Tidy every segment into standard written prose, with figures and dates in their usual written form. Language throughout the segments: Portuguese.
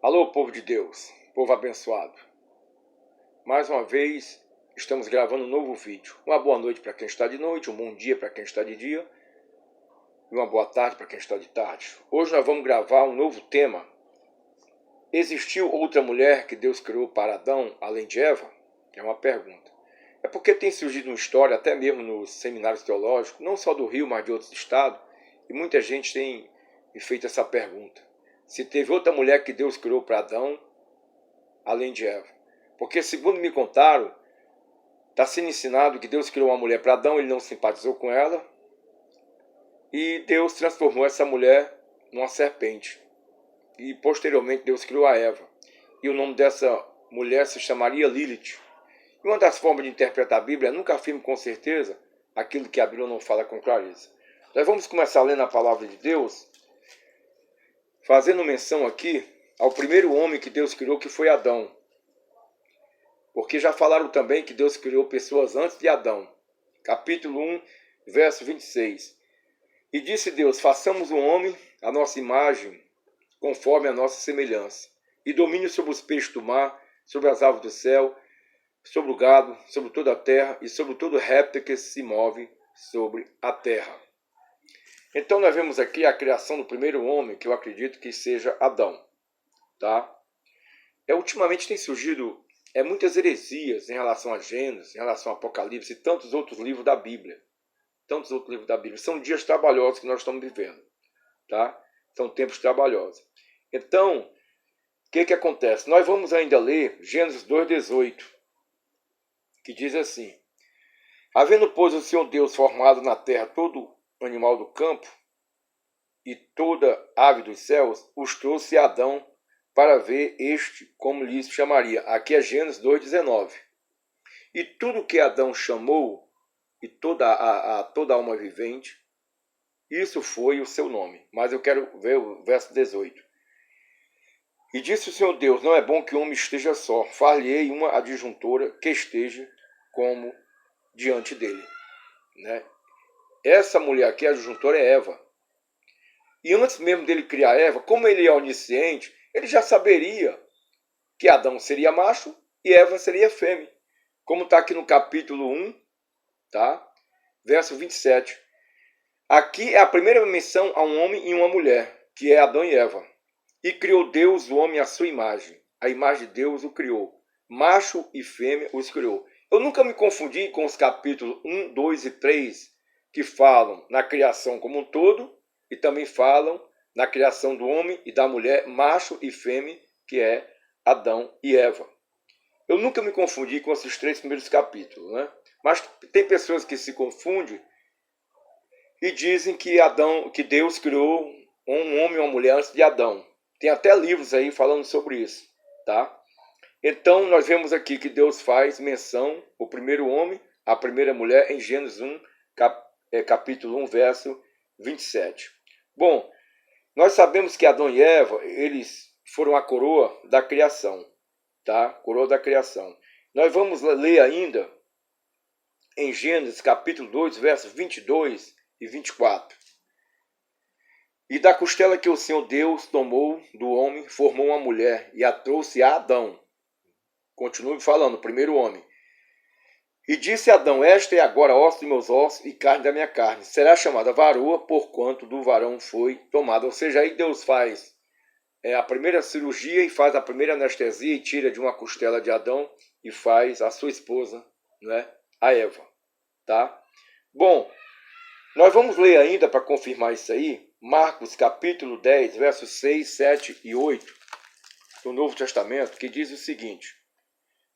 Alô, povo de Deus, povo abençoado. Mais uma vez, estamos gravando um novo vídeo. Uma boa noite para quem está de noite, um bom dia para quem está de dia e uma boa tarde para quem está de tarde. Hoje nós vamos gravar um novo tema. Existiu outra mulher que Deus criou para Adão, além de Eva? É uma pergunta. É porque tem surgido uma história, até mesmo nos seminários teológicos, não só do Rio, mas de outros estados, e muita gente tem me feito essa pergunta. Se teve outra mulher que Deus criou para Adão, além de Eva. Porque, segundo me contaram, está sendo ensinado que Deus criou uma mulher para Adão, ele não simpatizou com ela, e Deus transformou essa mulher numa serpente. E, posteriormente, Deus criou a Eva. E o nome dessa mulher se chamaria Lilith. E uma das formas de interpretar a Bíblia é nunca afirme com certeza aquilo que a Bíblia não fala com clareza. Nós vamos começar lendo a palavra de Deus, fazendo menção aqui ao primeiro homem que Deus criou, que foi Adão. Porque já falaram também que Deus criou pessoas antes de Adão. Capítulo 1, verso 26. E disse Deus, façamos um homem à nossa imagem, conforme a nossa semelhança, e domine sobre os peixes do mar, sobre as aves do céu, sobre o gado, sobre toda a terra, e sobre todo réptil que se move sobre a terra. Então nós vemos aqui a criação do primeiro homem, que eu acredito que seja Adão. Tá? Ultimamente tem surgido muitas heresias em relação a Gênesis, em relação ao Apocalipse e tantos outros livros da Bíblia. São dias trabalhosos que nós estamos vivendo. Tá? São tempos trabalhosos. Então, o que acontece? Nós vamos ainda ler Gênesis 2,18, que diz assim: havendo, pois, o Senhor Deus formado na terra todo animal do campo e toda ave dos céus, os trouxe a Adão para ver este como lhes chamaria. Aqui é Gênesis 2,19. E tudo que Adão chamou, e toda alma vivente, isso foi o seu nome. Mas eu quero ver o verso 18. E disse o Senhor Deus, não é bom que o homem esteja só, far-lhe-ei uma adjuntora que esteja como diante dele. Né? Essa mulher aqui, a adjuntora, é Eva. E antes mesmo dele criar Eva, como ele é onisciente, ele já saberia que Adão seria macho e Eva seria fêmea. Como está aqui no capítulo 1, tá? Verso 27. Aqui é a primeira menção a um homem e uma mulher, que é Adão e Eva. E criou Deus o homem à sua imagem. A imagem de Deus o criou. Macho e fêmea os criou. Eu nunca me confundi com os capítulos 1, 2 e 3, que falam na criação como um todo, e também falam na criação do homem e da mulher, macho e fêmea, que é Adão e Eva. Eu nunca me confundi com esses 3 primeiros capítulos, né? Mas tem pessoas que se confundem e dizem que Deus criou um homem e uma mulher antes de Adão. Tem até livros aí falando sobre isso, tá? Então nós vemos aqui que Deus faz menção ao primeiro homem, à primeira mulher, em Gênesis 1, capítulo 1, verso 27. Bom, nós sabemos que Adão e Eva, eles foram a coroa da criação, tá? Coroa da criação. Nós vamos ler ainda em Gênesis capítulo 2, versos 22 e 24. E da costela que o Senhor Deus tomou do homem, formou uma mulher e a trouxe a Adão. Continue falando, primeiro homem. E disse Adão, esta é agora osso de meus ossos e carne da minha carne. Será chamada varoa, porquanto do varão foi tomada. Ou seja, aí Deus faz a primeira cirurgia e faz a primeira anestesia e tira de uma costela de Adão e faz a sua esposa, né, a Eva. Tá? Bom, nós vamos ler ainda, para confirmar isso aí, Marcos capítulo 10, versos 6, 7 e 8, do Novo Testamento, que diz o seguinte: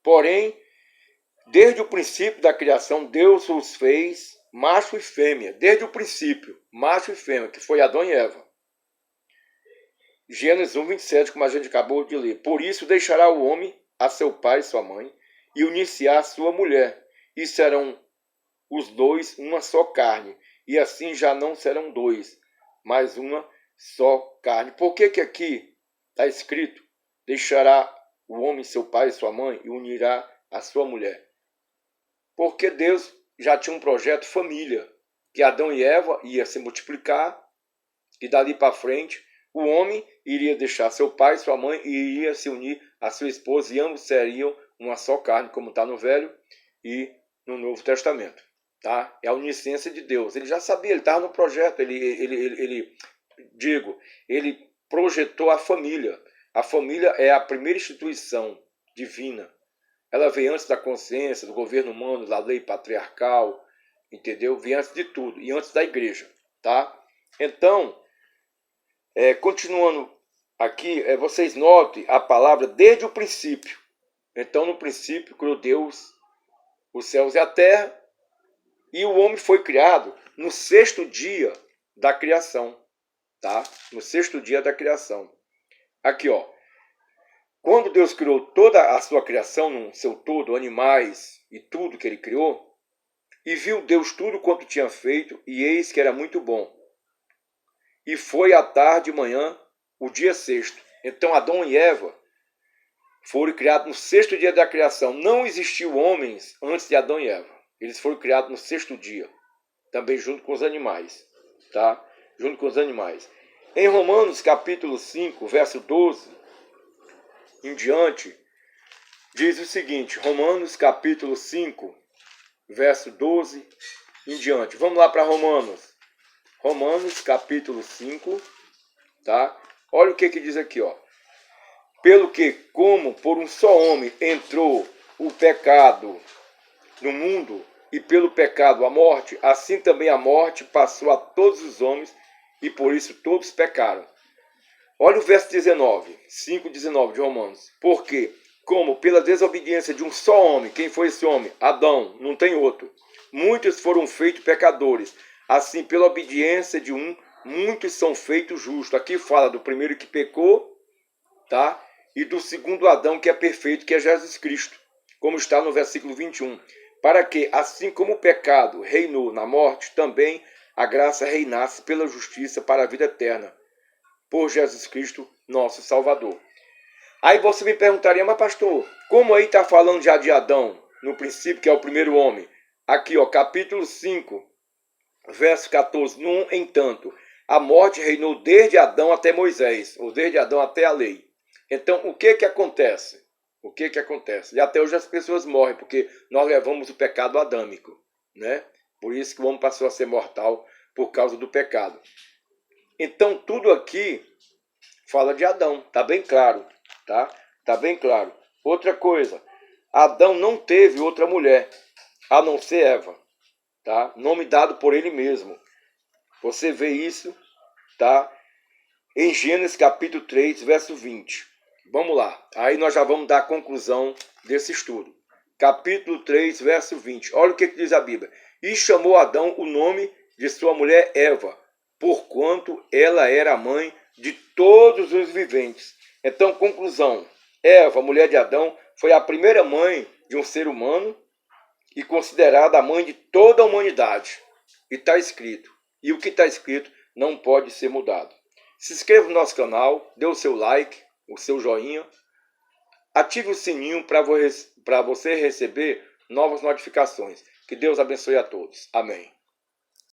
porém, desde o princípio da criação, Deus os fez macho e fêmea. Desde o princípio, macho e fêmea, que foi Adão e Eva. Gênesis 1, 27, como a gente acabou de ler. Por isso deixará o homem a seu pai e sua mãe, e unir-se-á a sua mulher, e serão os dois uma só carne. E assim já não serão dois, mas uma só carne. Por que aqui está escrito, deixará o homem seu pai e sua mãe, e unirá a sua mulher? Porque Deus já tinha um projeto família, que Adão e Eva ia se multiplicar, e dali para frente O homem iria deixar seu pai e sua mãe e iria se unir à sua esposa e ambos seriam uma só carne, como está no Velho e no Novo Testamento. Tá? É a onisciência de Deus. Ele já sabia, ele estava no projeto, ele projetou a família. A família é a primeira instituição divina. Ela veio antes da consciência, do governo humano, da lei patriarcal, entendeu? Veio antes de tudo e antes da igreja, tá? Então, continuando aqui, vocês notem a palavra desde o princípio. Então, no princípio, criou Deus os céus e a terra, e o homem foi criado no sexto dia da criação, tá? No sexto dia da criação. Aqui, ó. Quando Deus criou toda a sua criação, no seu todo, animais e tudo que ele criou, e viu Deus tudo quanto tinha feito, e eis que era muito bom. E foi à tarde e manhã, o dia sexto. Então Adão e Eva foram criados no sexto dia da criação. Não existiu homens antes de Adão e Eva. Eles foram criados no sexto dia, também junto com os animais, tá? Junto com os animais. Em Romanos capítulo 5, verso 12 em diante, diz o seguinte, Romanos capítulo 5, verso 12 em diante. Vamos lá para Romanos. Romanos capítulo 5, tá? Olha o que diz aqui, ó. Pelo que, como por um só homem entrou o pecado no mundo, e pelo pecado a morte, assim também a morte passou a todos os homens, e por isso todos pecaram. Olha o verso 19, 5:19 de Romanos. Porque, como pela desobediência de um só homem, quem foi esse homem? Adão, não tem outro. Muitos foram feitos pecadores. Assim, pela obediência de um, muitos são feitos justos. Aqui fala do primeiro que pecou, tá? E do segundo Adão, que é perfeito, que é Jesus Cristo. Como está no versículo 21. Para que, assim como o pecado reinou na morte, também a graça reinasse pela justiça para a vida eterna, por Jesus Cristo, nosso Salvador. Aí você me perguntaria, mas pastor, como aí está falando já de Adão, no princípio, que é o primeiro homem? Aqui, ó, capítulo 5, verso 14. No entanto, a morte reinou desde Adão até Moisés, ou desde Adão até a lei. Então, o que acontece? O que acontece? E até hoje as pessoas morrem, porque nós levamos o pecado adâmico, né? Por isso que o homem passou a ser mortal por causa do pecado. Então, tudo aqui fala de Adão, tá bem claro, tá? Tá bem claro. Outra coisa, Adão não teve outra mulher, a não ser Eva, tá? Nome dado por ele mesmo. Você vê isso, tá? Em Gênesis capítulo 3, verso 20. Vamos lá, aí nós já vamos dar a conclusão desse estudo. Capítulo 3, verso 20. Olha o que diz a Bíblia. E chamou Adão o nome de sua mulher Eva, porquanto ela era a mãe de todos os viventes. Então, conclusão. Eva, mulher de Adão, foi a primeira mãe de um ser humano e considerada a mãe de toda a humanidade. E está escrito. E o que está escrito não pode ser mudado. Se inscreva no nosso canal, dê o seu like, o seu joinha, ative o sininho para você receber novas notificações. Que Deus abençoe a todos. Amém.